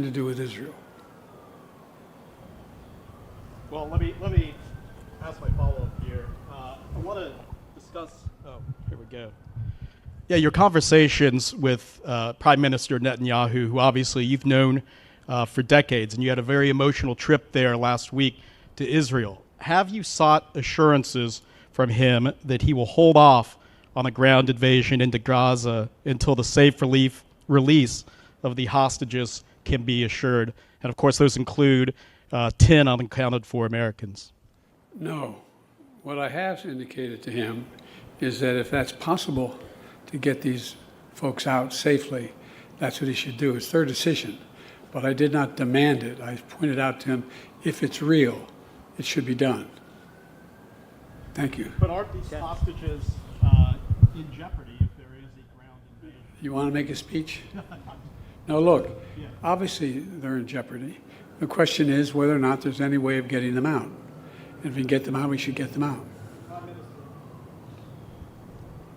to do with Israel. Well, let me ask my follow-up here. I want to discuss. Oh, here we go. Yeah, your conversations with Prime Minister Netanyahu, who obviously you've known for decades, and you had a very emotional trip there last week to Israel. Have you sought assurances from him that he will hold off on a ground invasion into Gaza until the safe release of the hostages can be assured? And of course, those include 10 unaccounted for Americans. No. What I have indicated to him is that if that's possible to get these folks out safely, that's what he should do. It's their decision. But I did not demand it. I pointed out to him, if it's real, it should be done. Thank you. But aren't these hostages in jeopardy if there is a ground invasion? You want to make a speech? No, look, obviously they're in jeopardy. The question is whether or not there's any way of getting them out. And if we can get them out, we should get them out.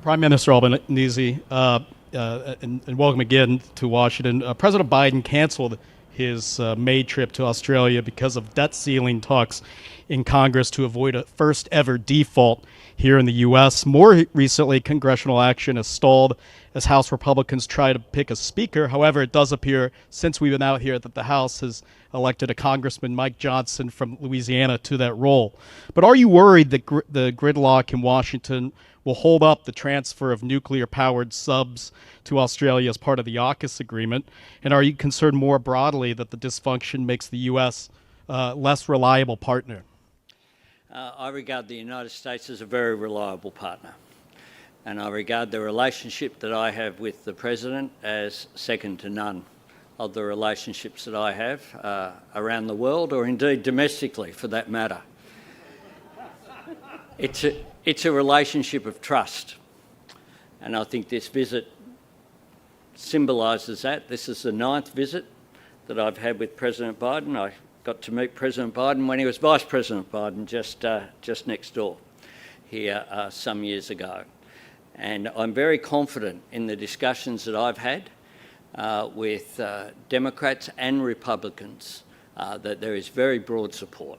Prime Minister Albanese, and welcome again to Washington. President Biden canceled his May trip to Australia because of debt ceiling talks in Congress to avoid a first ever default here in the U.S. More recently, congressional action has stalled as House Republicans try to pick a speaker. However, it does appear, since we've been out here, that the House has elected a Congressman, Mike Johnson from Louisiana, to that role. But are you worried that the gridlock in Washington will hold up the transfer of nuclear-powered subs to Australia as part of the AUKUS agreement? And are you concerned more broadly that the dysfunction makes the U.S. Less reliable partner? I regard the United States as a very reliable partner. And I regard the relationship that I have with the President as second to none of the relationships that I have around the world, or indeed domestically for that matter. It's a relationship of trust. And I think this visit symbolises that. This is the 9th visit that I've had with President Biden. I got to meet President Biden when he was Vice President Biden just next door here some years ago. And I'm very confident in the discussions that I've had with Democrats and Republicans that there is very broad support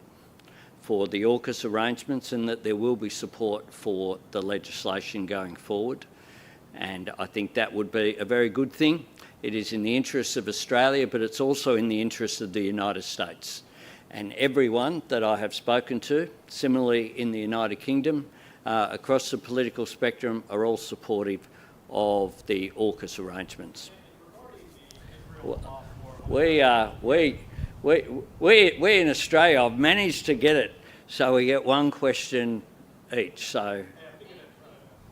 for the AUKUS arrangements and that there will be support for the legislation going forward. And I think that would be a very good thing. It is in the interests of Australia, but it's also in the interests of the United States. And everyone that I have spoken to, similarly in the United Kingdom, across the political spectrum, are all supportive of the AUKUS arrangements. We in Australia have managed to get it so we get one question each. So,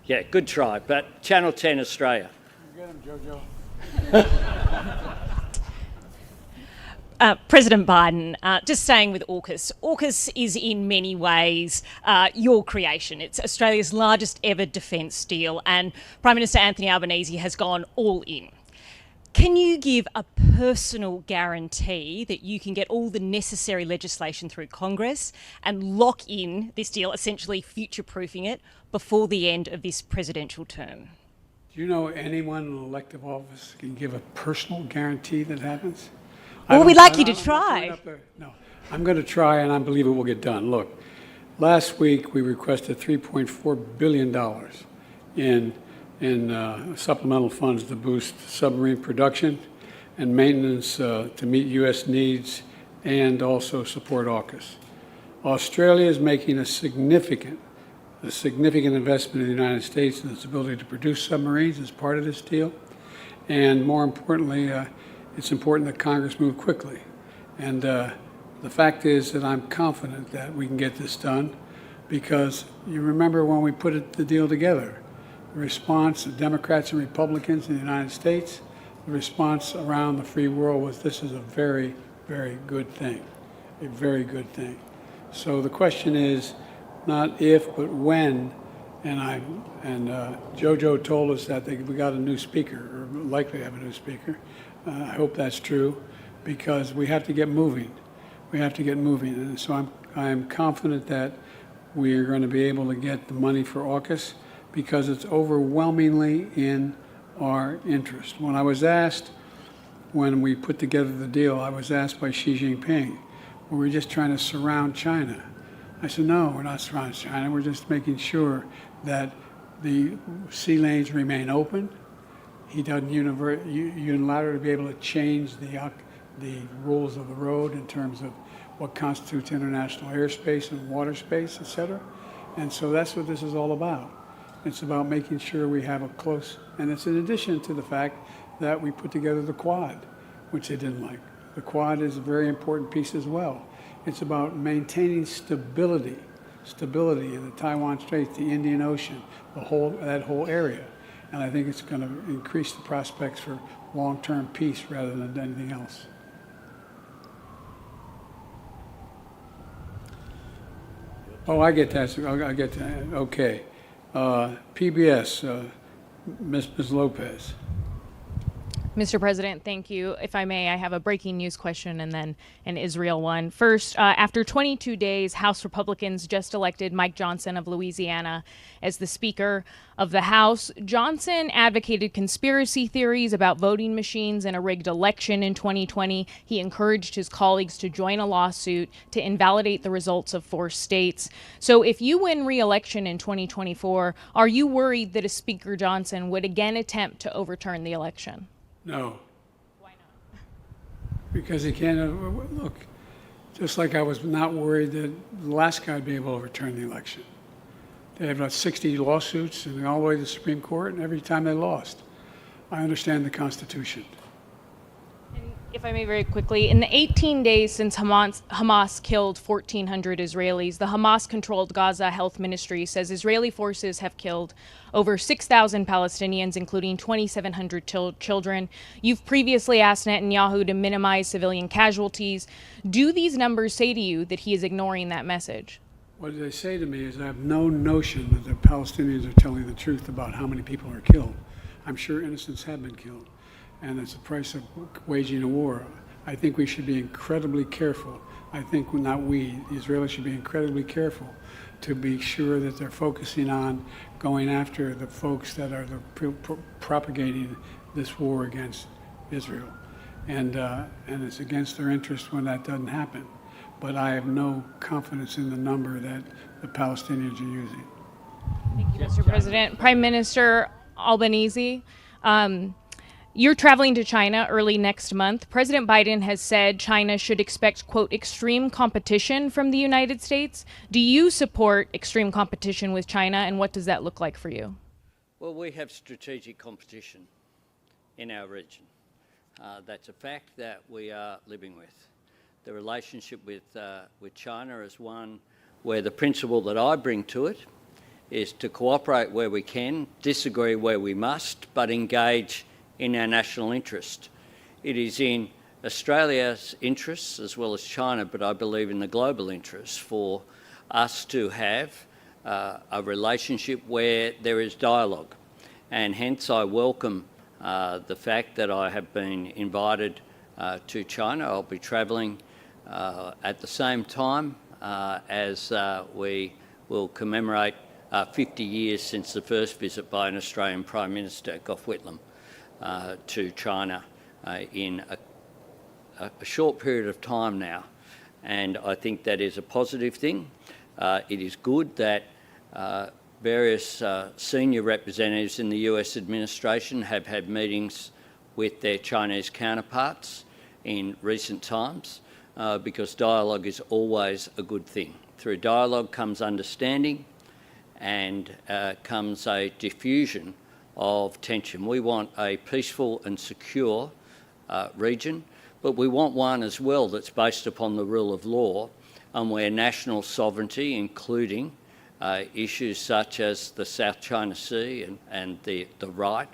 yeah, good try. But Channel 10 Australia. Get him, Jojo. President Biden, just staying with AUKUS. AUKUS is in many ways your creation. It's Australia's largest ever defence deal, and Prime Minister Anthony Albanese has gone all in. Can you give a personal guarantee that you can get all the necessary legislation through Congress and lock in this deal, essentially future-proofing it, before the end of this presidential term? Do you know anyone in elective office can give a personal guarantee that happens? Well, we'd like you to try. No, I'm going to try, and I believe it will get done. Look, last week we requested $3.4 billion in supplemental funds to boost submarine production and maintenance to meet U.S. needs and also support AUKUS. Australia is making a significant investment in the United States in its ability to produce submarines as part of this deal. And more importantly, it's important that Congress move quickly. And the fact is that I'm confident that we can get this done because you remember when we put the deal together, the response of Democrats and Republicans in the United States, the response around the free world was this is a very, very good thing, a very good thing. So the question is not if, but when. And Jojo told us that we got a new speaker, or likely have a new speaker. I hope that's true, because we have to get moving. We have to get moving, and so I'm confident that we are going to be able to get the money for AUKUS because it's overwhelmingly in our interest. When I was asked when we put together the deal, I was asked by Xi Jinping, were we just trying to surround China? I said, no, we're not surrounding China. We're just making sure that the sea lanes remain open. He doesn't unilaterally be able to change the rules of the road in terms of what constitutes international airspace and water space, et cetera. And so that's what this is all about. It's about making sure we have a close, and it's in addition to the fact that we put together the Quad, which they didn't like. The Quad is a very important piece as well. It's about maintaining stability in the Taiwan Straits, the Indian Ocean, that whole area. And I think it's going to increase the prospects for long-term peace rather than anything else. Oh, I get that. I get that. Okay. PBS, Ms. Lopez. Mr. President, thank you. If I may, I have a breaking news question and then an Israel one. First, after 22 days, House Republicans just elected Mike Johnson of Louisiana as the Speaker of the House. Johnson advocated conspiracy theories about voting machines and a rigged election in 2020. He encouraged his colleagues to join a lawsuit to invalidate the results of 4 states. So if you win re-election in 2024, are you worried that a Speaker Johnson would again attempt to overturn the election? No. Why not? Because he can't, look, just like I was not worried that the last guy would be able to overturn the election. They had about 60 lawsuits and all the way to the Supreme Court, and every time they lost. I understand the Constitution. And if I may very quickly, in the 18 days since Hamas killed 1,400 Israelis, the Hamas-controlled Gaza Health Ministry says Israeli forces have killed over 6,000 Palestinians, including 2,700 children. You've previously asked Netanyahu to minimize civilian casualties. Do these numbers say to you that he is ignoring that message? What they say to me is I have no notion that the Palestinians are telling the truth about how many people are killed. I'm sure innocents have been killed, and it's the price of waging a war. I think we should be incredibly careful. I think not we, the Israelis should be incredibly careful to be sure that they're focusing on going after the folks that are propagating this war against Israel. And it's against their interest when that doesn't happen. But I have no confidence in the number that the Palestinians are using. Thank you, Mr. President. Prime Minister Albanese, you're traveling to China early next month. President Biden has said China should expect, quote, extreme competition from the United States. Do you support extreme competition with China, and what does that look like for you? Well, we have strategic competition in our region. That's a fact that we are living with. The relationship with China is one where the principle that I bring to it is to cooperate where we can, disagree where we must, but engage in our national interest. It is in Australia's interests as well as China, but I believe in the global interest for us to have a relationship where there is dialogue. And hence I welcome the fact that I have been invited to China. I'll be travelling at the same time as we will commemorate 50 years since the first visit by an Australian Prime Minister, Gough Whitlam, to China in a short period of time now. And I think that is a positive thing. It is good that various senior representatives in the US administration have had meetings with their Chinese counterparts in recent times, because dialogue is always a good thing. Through dialogue comes understanding and comes a diffusion of tension. We want a peaceful and secure region, but we want one as well that's based upon the rule of law and where national sovereignty, including issues such as the South China Sea and the right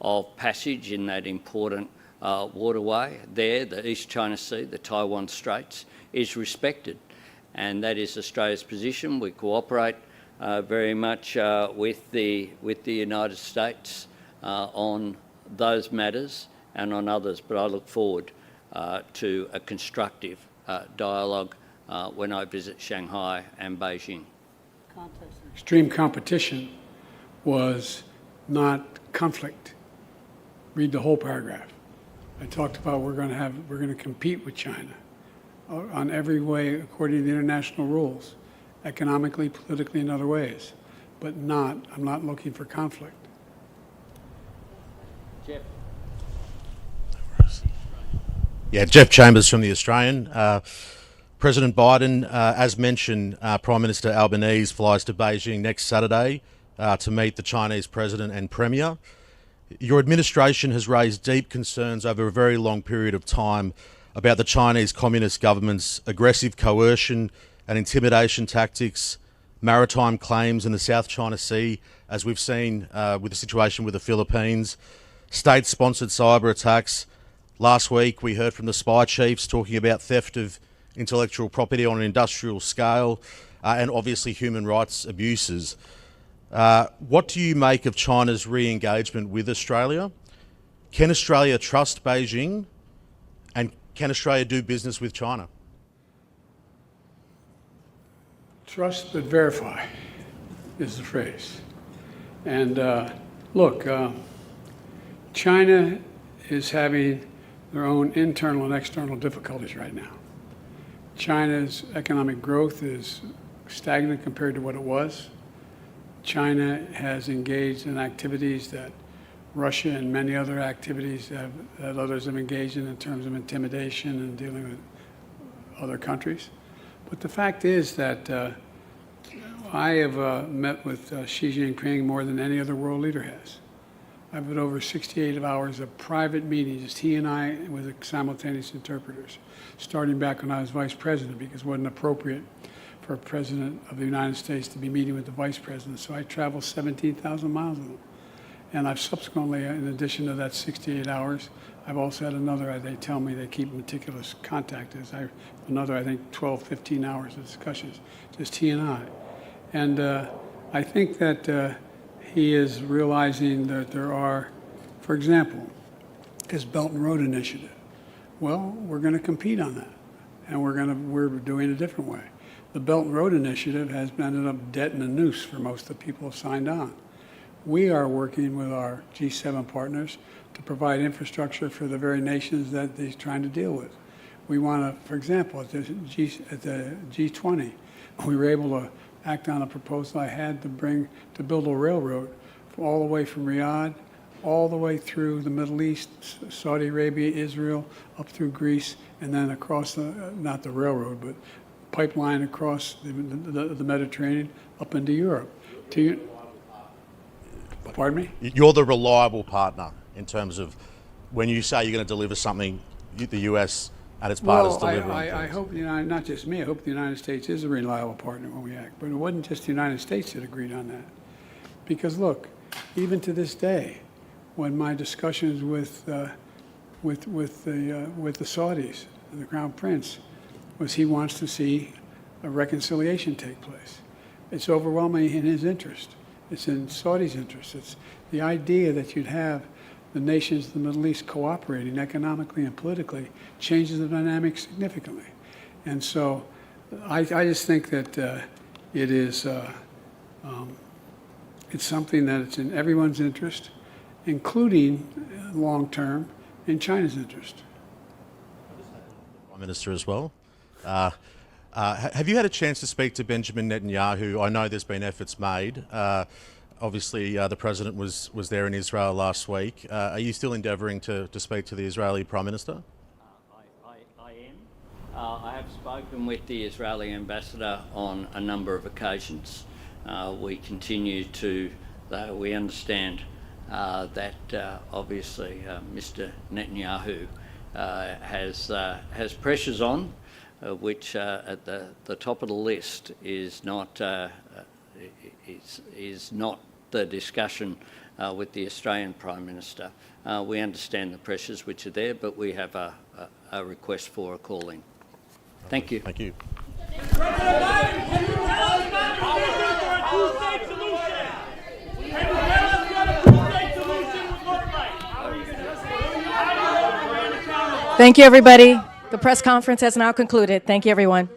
of passage in that important waterway there, the East China Sea, the Taiwan Straits, is respected. And that is Australia's position. We cooperate very much with the United States on those matters and on others, but I look forward to a constructive dialogue when I visit Shanghai and Beijing. Context of extreme competition was not conflict. Read the whole paragraph. I talked about we're going to compete with China on every way according to the international rules, economically, politically, and other ways. But I'm not looking for conflict. Jeff. Yeah, Jeff Chambers from The Australian. President Biden, as mentioned, Prime Minister Albanese flies to Beijing next Saturday to meet the Chinese President and Premier. Your administration has raised deep concerns over a very long period of time about the Chinese Communist government's aggressive coercion and intimidation tactics, maritime claims in the South China Sea, as we've seen with the situation with the Philippines, state-sponsored cyber attacks. Last week, we heard from the spy chiefs talking about theft of intellectual property on an industrial scale, and obviously human rights abuses. What do you make of China's re-engagement with Australia? Can Australia trust Beijing? And can Australia do business with China? Trust but verify is the phrase. And look, China is having their own internal and external difficulties right now. China's economic growth is stagnant compared to what it was. China has engaged in activities that Russia and many other activities that others have engaged in terms of intimidation and dealing with other countries. But the fact is that I have met with Xi Jinping more than any other world leader has. I've had over 68 hours of private meetings, just he and I with simultaneous interpreters, starting back when I was vice president, because it wasn't appropriate for a president of the United States to be meeting with the vice president. So I traveled 17,000 miles with him. And I've subsequently, in addition to that 68 hours, I've also had another, they tell me they keep meticulous contact, another, I think, 12, 15 hours of discussions, just he and I. And I think that he is realizing that there are, for example, his Belt and Road Initiative. Well, we're going to compete on that, and we're doing it a different way. The Belt and Road Initiative has ended up debt in a noose for most of the people who have signed on. We are working with our G7 partners to provide infrastructure for the very nations that he's trying to deal with. We want to, for example, at the G20, we were able to act on a proposal I had to build a railroad all the way from Riyadh, all the way through the Middle East, Saudi Arabia, Israel, up through Greece, and then across not the railroad, but pipeline across the Mediterranean up into Europe. Pardon me? You're the reliable partner in terms of when you say you're going to deliver something, the US and its partners deliver. I hope, not just me, I hope the United States is a reliable partner when we act. But it wasn't just the United States that agreed on that. Because look, even to this day, when my discussions with the Saudis and the Crown Prince was he wants to see a reconciliation take place. It's overwhelmingly in his interest. It's in Saudi's interest. It's the idea that you'd have the nations of the Middle East cooperating economically and politically changes the dynamic significantly. And so I just think that it is it's something that it's in everyone's interest, including long-term in China's interest. Prime Minister as well. Have you had a chance to speak to Benjamin Netanyahu? I know there's been efforts made. Obviously, the President was there in Israel last week. Are you still endeavouring to speak to the Israeli Prime Minister? I am. I have spoken with the Israeli ambassador on a number of occasions. We continue to, we understand that obviously Mr. Netanyahu has pressures on, which at the top of the list is not the discussion with the Australian Prime Minister. We understand the pressures which are there, but we have a request for a call-in. Thank you. Thank you. Thank you, everybody. The press conference has now concluded. Thank you, everyone.